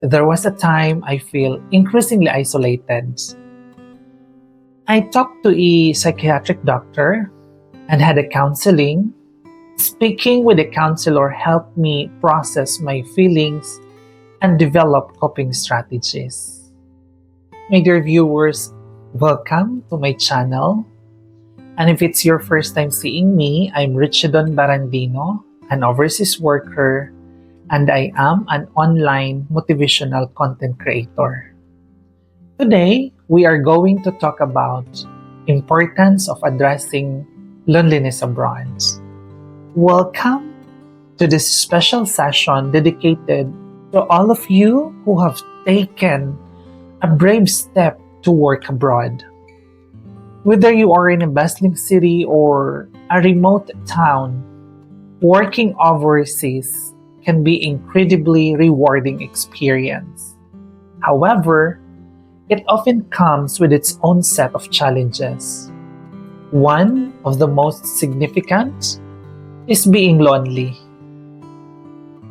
There was a time I feel increasingly isolated. I talked to a psychiatric doctor and had a counseling. Speaking with a counselor helped me process my feelings and develop coping strategies. My dear viewers, welcome to my channel. And if it's your first time seeing me, I'm Richardon Barandino, an overseas worker, and I am an online motivational content creator. Today, we are going to talk about importance of addressing loneliness abroad. Welcome to this special session dedicated to all of you who have taken a brave step to work abroad. Whether you are in a bustling city or a remote town, working overseas can be incredibly rewarding experience. However, it often comes with its own set of challenges. One of the most significant is being lonely.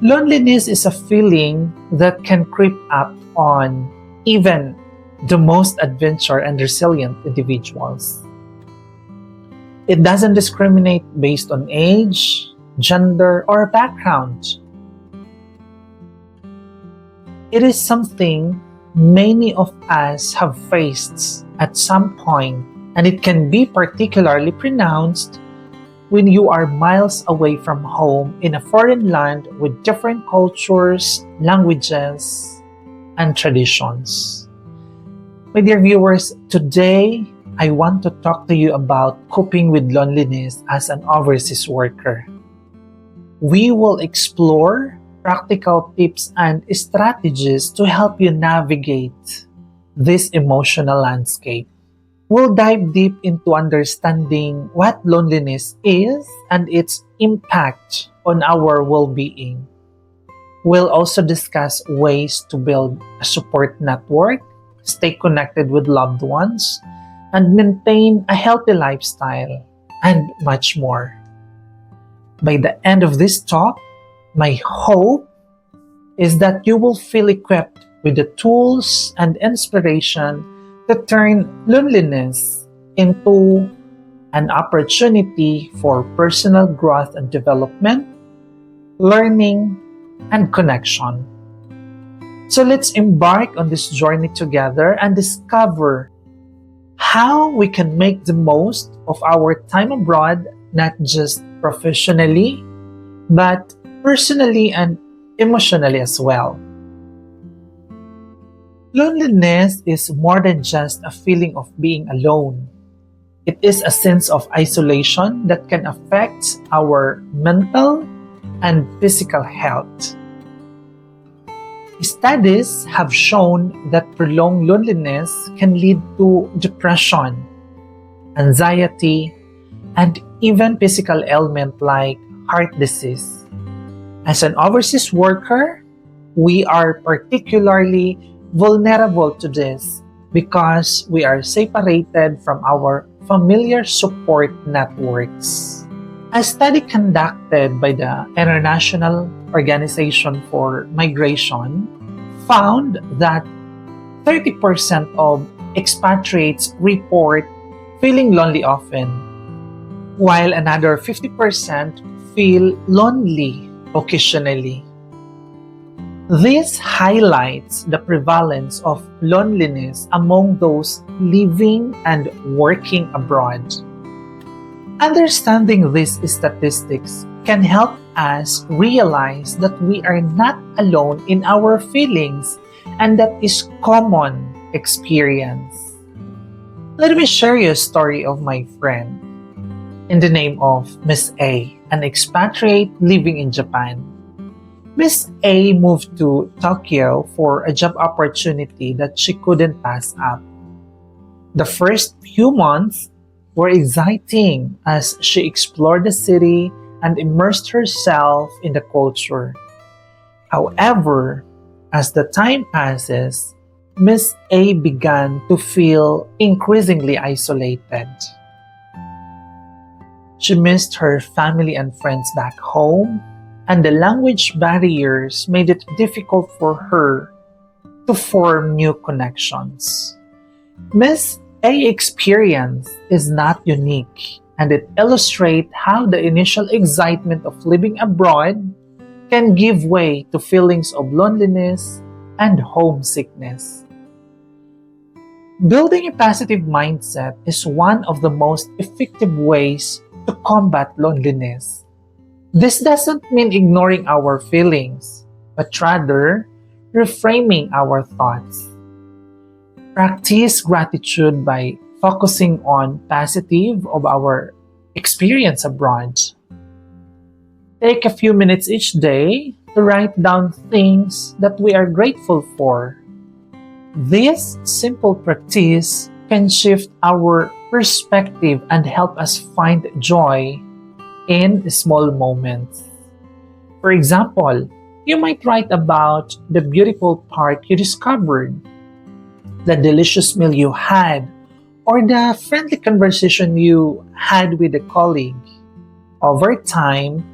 Loneliness is a feeling that can creep up on even the most adventurous and resilient individuals. It doesn't discriminate based on age, gender, or background. It is something many of us have faced at some point, and it can be particularly pronounced when you are miles away from home in a foreign land with different cultures, languages, and traditions. My dear viewers, today I want to talk to you about coping with loneliness as an overseas worker. We will explore practical tips and strategies to help you navigate this emotional landscape. We'll dive deep into understanding what loneliness is and its impact on our well-being. We'll also discuss ways to build a support network, stay connected with loved ones, and maintain a healthy lifestyle, and much more. By the end of this talk, my hope is that you will feel equipped with the tools and inspiration to turn loneliness into an opportunity for personal growth and development, learning, and connection. So let's embark on this journey together and discover how we can make the most of our time abroad, not just professionally, but personally and emotionally as well. Loneliness is more than just a feeling of being alone. It is a sense of isolation that can affect our mental and physical health. Studies have shown that prolonged loneliness can lead to depression, anxiety, and even physical ailment like heart disease. As an overseas worker, we are particularly vulnerable to this because we are separated from our familiar support networks. A study conducted by the International Organization for Migration found that 30% of expatriates report feeling lonely often, while another 50% feel lonely occasionally. This highlights the prevalence of loneliness among those living and working abroad. Understanding these statistics can help us realize that we are not alone in our feelings and that is common experience. Let me share you a story of my friend in the name of Miss A, an expatriate living in Japan. Miss A moved to Tokyo for a job opportunity that she couldn't pass up. The first few months were exciting as she explored the city and immersed herself in the culture. However, as the time passes, Miss A began to feel increasingly isolated. She missed her family and friends back home, and the language barriers made it difficult for her to form new connections. Miss A experience is not unique, and it illustrates how the initial excitement of living abroad can give way to feelings of loneliness and homesickness. Building a positive mindset is one of the most effective ways to combat loneliness. This doesn't mean ignoring our feelings, but rather reframing our thoughts. Practice gratitude by focusing on positive of our experience abroad. Take a few minutes each day to write down things that we are grateful for. This simple practice can shift our perspective and help us find joy in small moments. For example, you might write about the beautiful park you discovered, the delicious meal you had, or the friendly conversation you had with a colleague. Over time,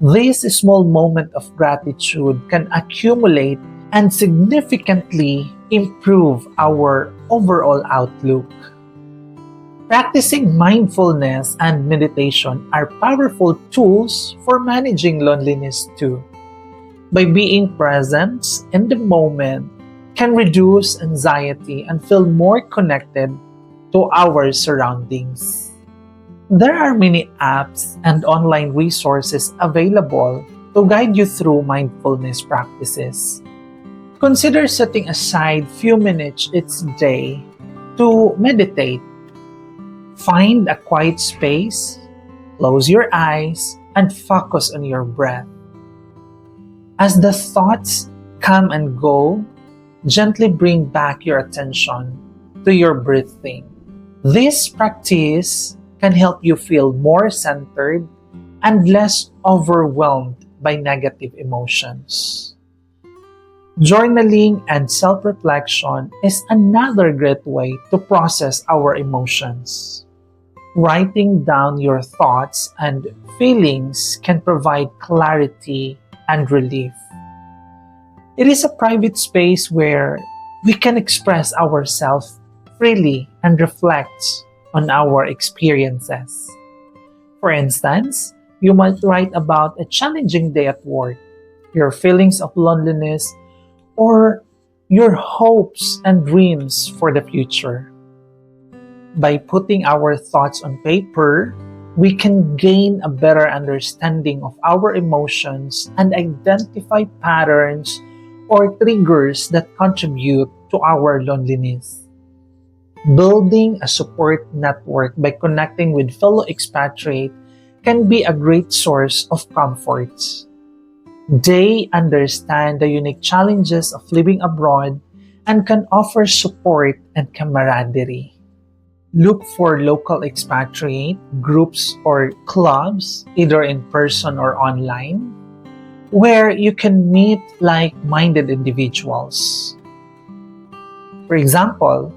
this small moment of gratitude can accumulate and significantly improve our overall outlook. Practicing mindfulness and meditation are powerful tools for managing loneliness too. By being present in the moment can reduce anxiety and feel more connected to our surroundings. There are many apps and online resources available to guide you through mindfulness practices. Consider setting aside few minutes each day to meditate. Find a quiet space, close your eyes, and focus on your breath. As the thoughts come and go, gently bring back your attention to your breathing. This practice can help you feel more centered and less overwhelmed by negative emotions. Journaling and self-reflection is another great way to process our emotions. Writing down your thoughts and feelings can provide clarity and relief. It is a private space where we can express ourselves freely and reflect on our experiences. For instance, you might write about a challenging day at work, your feelings of loneliness, or your hopes and dreams for the future. By putting our thoughts on paper, we can gain a better understanding of our emotions and identify patterns or triggers that contribute to our loneliness. Building a support network by connecting with fellow expatriates can be a great source of comfort. They understand the unique challenges of living abroad and can offer support and camaraderie. Look for local expatriate groups or clubs, either in person or online, where you can meet like-minded individuals. For example,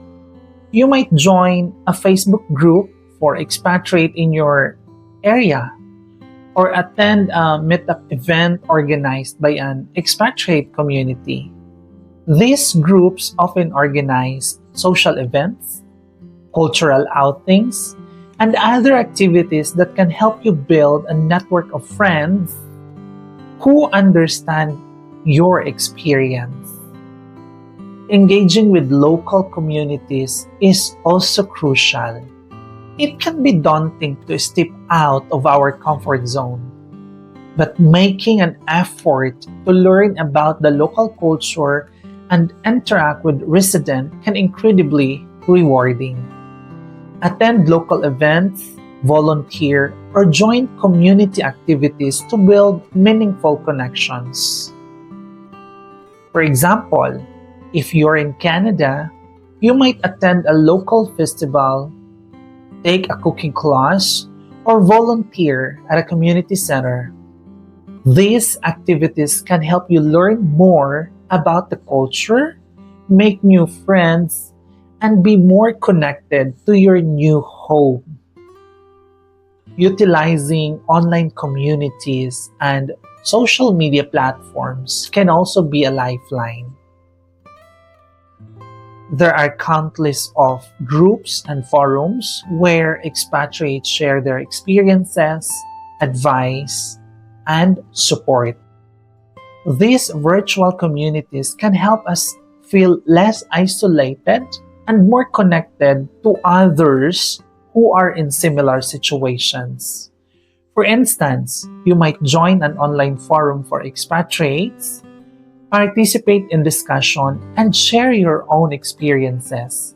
you might join a Facebook group for expatriate in your area or attend a meetup event organized by an expatriate community. These groups often organize social events, cultural outings, and other activities that can help you build a network of friends who understand your experience. Engaging with local communities is also crucial. It can be daunting to step out of our comfort zone, but making an effort to learn about the local culture and interact with residents can incredibly rewarding. Attend local events, volunteer, or join community activities to build meaningful connections. For example, if you're in Canada, you might attend a local festival, take a cooking class, or volunteer at a community center. These activities can help you learn more about the culture, make new friends, and be more connected to your new home. Utilizing online communities and social media platforms can also be a lifeline. There are countless of groups and forums where expatriates share their experiences, advice, and support. These virtual communities can help us feel less isolated and more connected to others who are in similar situations. For instance, you might join an online forum for expatriates, participate in discussion, and share your own experiences.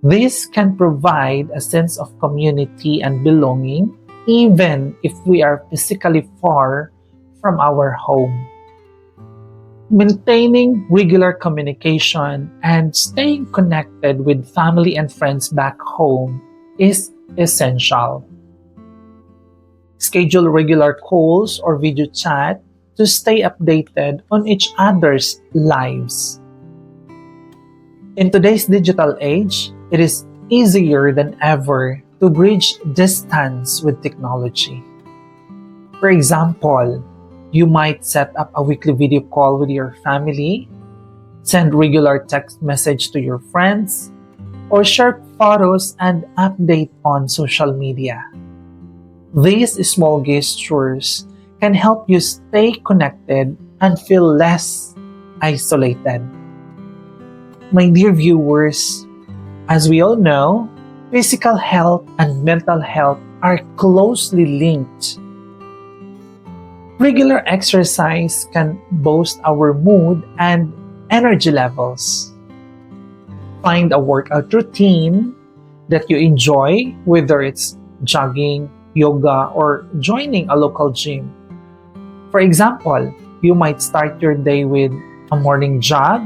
This can provide a sense of community and belonging even if we are physically far from our home. Maintaining regular communication and staying connected with family and friends back home is essential. Schedule regular calls or video chat to stay updated on each other's lives. In today's digital age, it is easier than ever to bridge distance with technology. For example, you might set up a weekly video call with your family, send regular text message to your friends, or share photos and update on social media. These small gestures can help you stay connected and feel less isolated. My dear viewers, as we all know, physical health and mental health are closely linked. Regular exercise can boost our mood and energy levels. Find a workout routine that you enjoy, whether it's jogging, yoga, or joining a local gym. For example, you might start your day with a morning jog,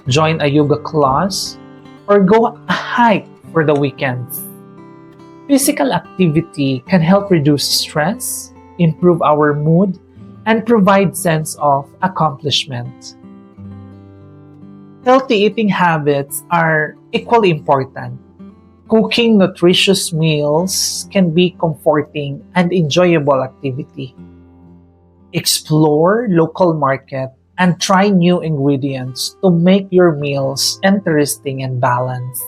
join a yoga class, or go a hike for the weekends. Physical activity can help reduce stress, improve our mood, and provide sense of accomplishment. Healthy eating habits are equally important. Cooking nutritious meals can be comforting and enjoyable activity. Explore local market and try new ingredients to make your meals interesting and balanced.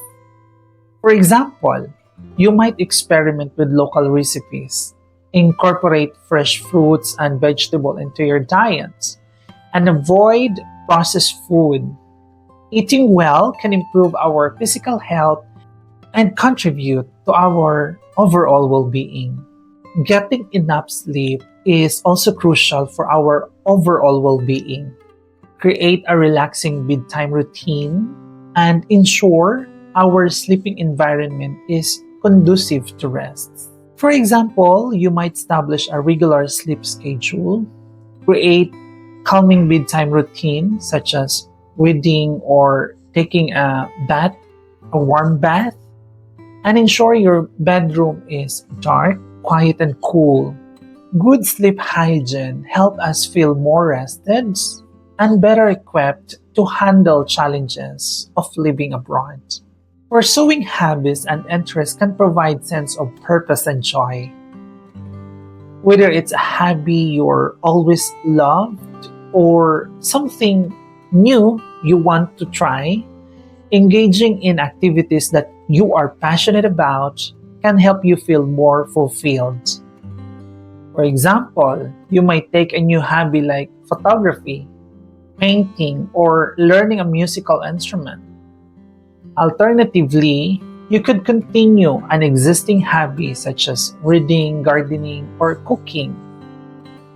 For example, you might experiment with local recipes, incorporate fresh fruits and vegetables into your diet, and avoid processed food. Eating well can improve our physical health and contribute to our overall well-being. Getting enough sleep is also crucial for our overall well-being. Create a relaxing bedtime routine and ensure our sleeping environment is conducive to rest. For example, you might establish a regular sleep schedule, create calming bedtime routine such as reading or taking a warm bath, and ensure your bedroom is dark, quiet, and cool. Good sleep hygiene helps us feel more rested and better equipped to handle challenges of living abroad. Pursuing habits and interests can provide sense of purpose and joy. Whether it's a hobby you're always loved or something new you want to try, engaging in activities that you are passionate about can help you feel more fulfilled. For example, you might take a new hobby like photography, painting, or learning a musical instrument. Alternatively, you could continue an existing hobby such as reading, gardening, or cooking.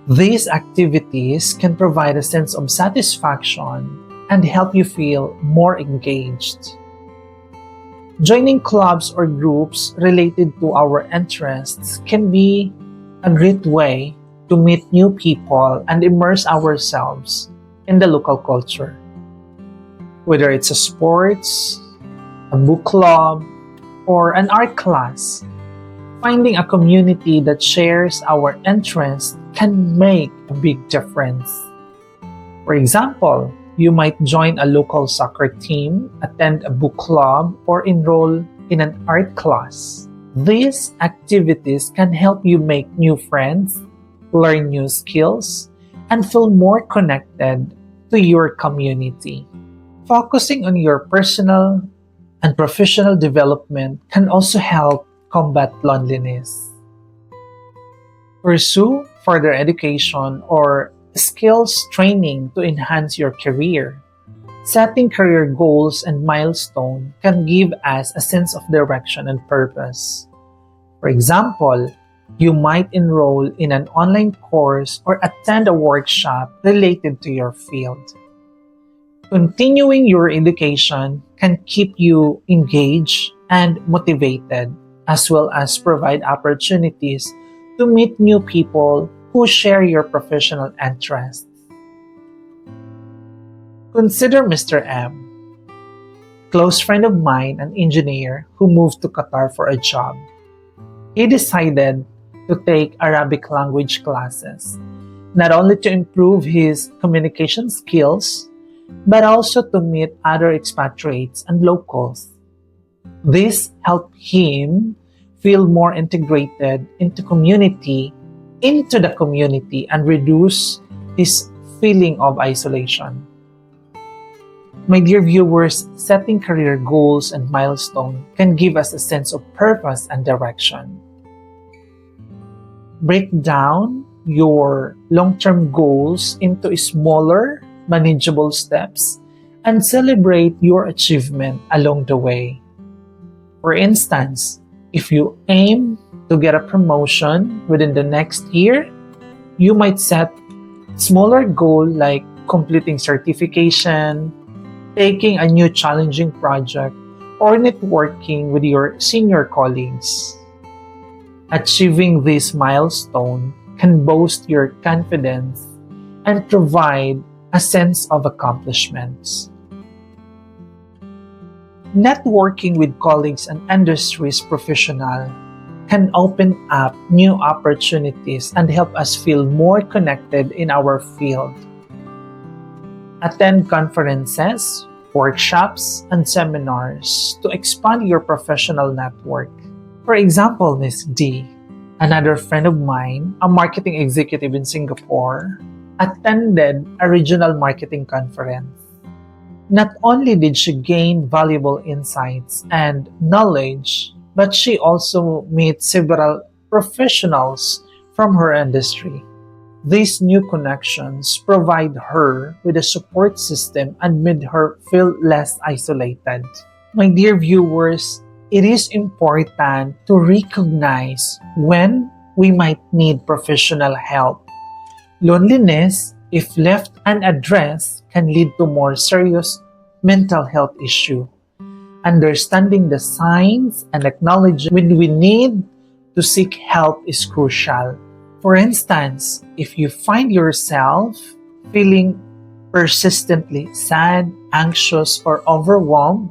These activities can provide a sense of satisfaction and help you feel more engaged. Joining clubs or groups related to our interests can be a great way to meet new people and immerse ourselves in the local culture. Whether it's a sports, a book club, or an art class, finding a community that shares our interests can make a big difference. For example, you might join a local soccer team, attend a book club, or enroll in an art class. These activities can help you make new friends, learn new skills, and feel more connected to your community. Focusing on your personal and professional development can also help combat loneliness. Pursue further education or skills training to enhance your career. Setting career goals and milestones can give us a sense of direction and purpose. For example, you might enroll in an online course or attend a workshop related to your field. Continuing your education can keep you engaged and motivated, as well as provide opportunities to meet new people who share your professional interests. Consider Mr. M, close friend of mine, an engineer who moved to Qatar for a job. He decided to take Arabic language classes, not only to improve his communication skills, but also to meet other expatriates and locals. This helped him feel more integrated into the community and reduce his feeling of isolation. My dear viewers, setting career goals and milestones can give us a sense of purpose and direction. Break down your long-term goals into smaller, manageable steps and celebrate your achievement along the way. For instance, if you aim to get a promotion within the next year, you might set smaller goals like completing certification, taking a new challenging project, or networking with your senior colleagues. Achieving this milestone can boost your confidence and provide a sense of accomplishments. Networking with colleagues and industry's professionals can open up new opportunities and help us feel more connected in our field. Attend conferences, workshops, and seminars to expand your professional network. For example, Ms. D, another friend of mine, a marketing executive in Singapore, attended a regional marketing conference. Not only did she gain valuable insights and knowledge, but she also met several professionals from her industry. These new connections provide her with a support system and made her feel less isolated. My dear viewers, it is important to recognize when we might need professional help. Loneliness, if left unaddressed, can lead to more serious mental health issues. Understanding the signs and acknowledging when we need to seek help is crucial. For instance, if you find yourself feeling persistently sad, anxious, or overwhelmed,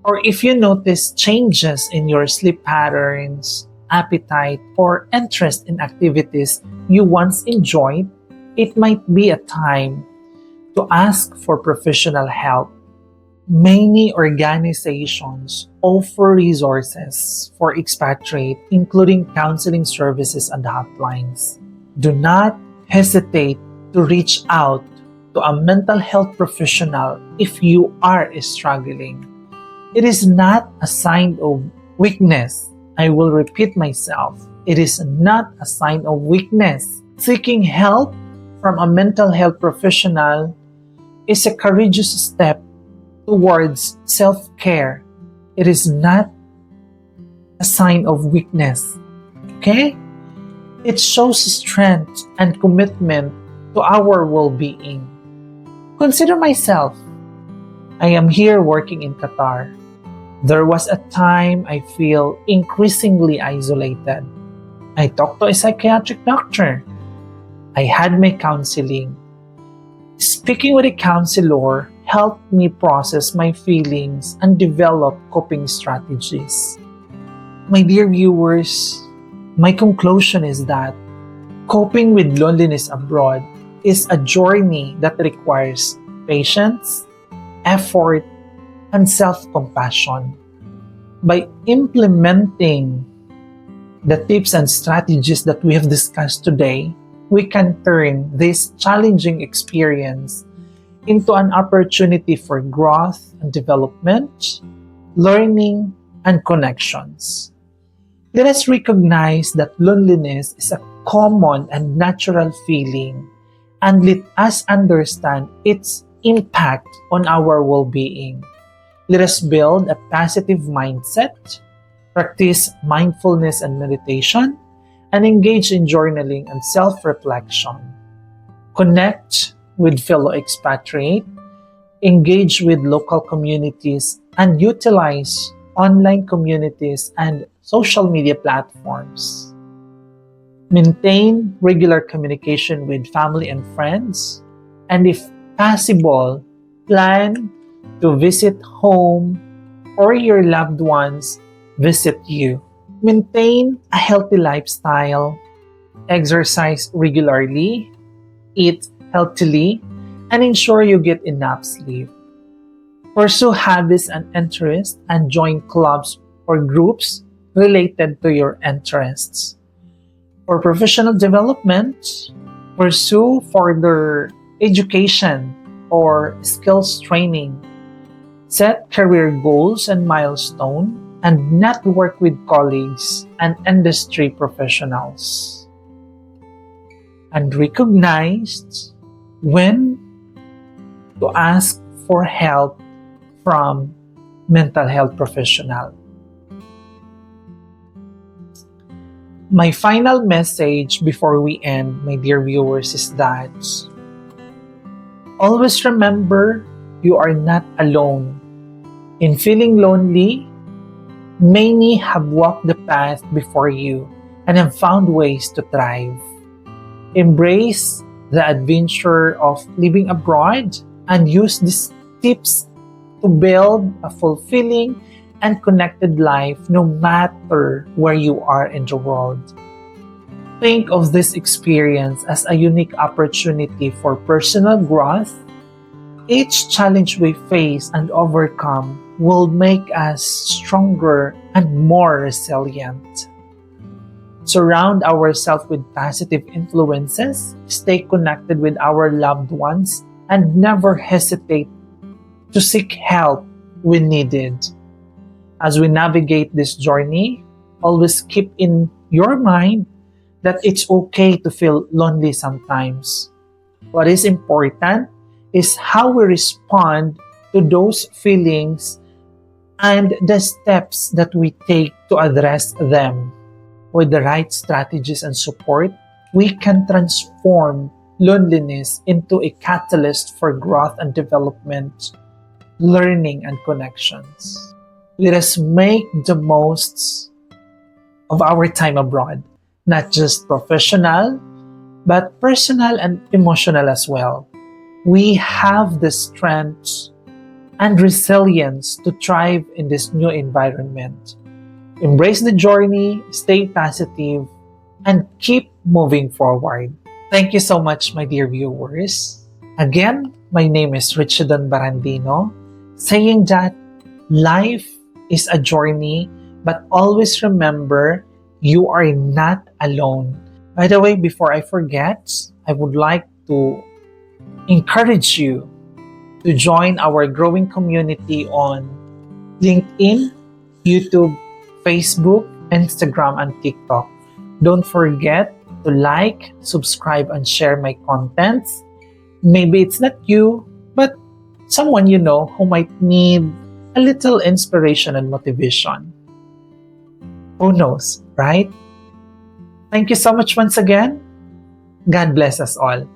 or if you notice changes in your sleep patterns, appetite, or interest in activities you once enjoyed, it might be a time to ask for professional help. Many organizations offer resources for expatriates, including counseling services and hotlines. Do not hesitate to reach out to a mental health professional if you are struggling. It is not a sign of weakness. I will repeat myself. It is not a sign of weakness. Seeking help from a mental health professional is a courageous step towards self-care. It is not a sign of weakness. Okay? It shows strength and commitment to our well-being. Consider myself. I am here working in Qatar. There was a time I feel increasingly isolated. I talked to a psychiatric doctor. I had my counseling. Speaking with a counselor helped me process my feelings and develop coping strategies. My dear viewers, my conclusion is that coping with loneliness abroad is a journey that requires patience, effort, and self-compassion. By implementing the tips and strategies that we have discussed today, we can turn this challenging experience into an opportunity for growth and development, learning, and connections. Let us recognize that loneliness is a common and natural feeling, and let us understand its impact on our well-being. Let us build a positive mindset, practice mindfulness and meditation, and engage in journaling and self-reflection. Connect with fellow expatriate, engage with local communities, and utilize online communities and social media platforms. Maintain regular communication with family and friends, and if possible, plan to visit home or your loved ones visit you. Maintain a healthy lifestyle, exercise regularly, eat healthily, and ensure you get enough sleep. Pursue hobbies and interests and join clubs or groups related to your interests. For professional development, pursue further education or skills training. Set career goals and milestones and network with colleagues and industry professionals. And recognize when to ask for help from mental health professional. My final message before we end, my dear viewers, is that always remember you are not alone. In feeling lonely, many have walked the path before you and have found ways to thrive. Embrace the adventure of living abroad and use these tips to build a fulfilling and connected life no matter where you are in the world. Think of this experience as a unique opportunity for personal growth. Each challenge we face and overcome will make us stronger and more resilient. Surround ourselves with positive influences, stay connected with our loved ones, and never hesitate to seek help when needed. As we navigate this journey, always keep in your mind that it's okay to feel lonely sometimes. What is important is how we respond to those feelings and the steps that we take to address them. With the right strategies and support, we can transform loneliness into a catalyst for growth and development, learning, and connections. Let us make the most of our time abroad, not just professional, but personal and emotional as well. We have the strength and resilience to thrive in this new environment. Embrace the journey, stay positive, and keep moving forward. Thank you so much, my dear viewers. Again, my name is Richardon Barandino, saying that life is a journey, but always remember you are not alone. By the way, before I forget, I would like to encourage you to join our growing community on LinkedIn, YouTube, Facebook, Instagram, and TikTok. Don't forget to like, subscribe, and share my contents. Maybe it's not you, but someone you know who might need a little inspiration and motivation. Who knows, right? Thank you so much once again. God bless us all.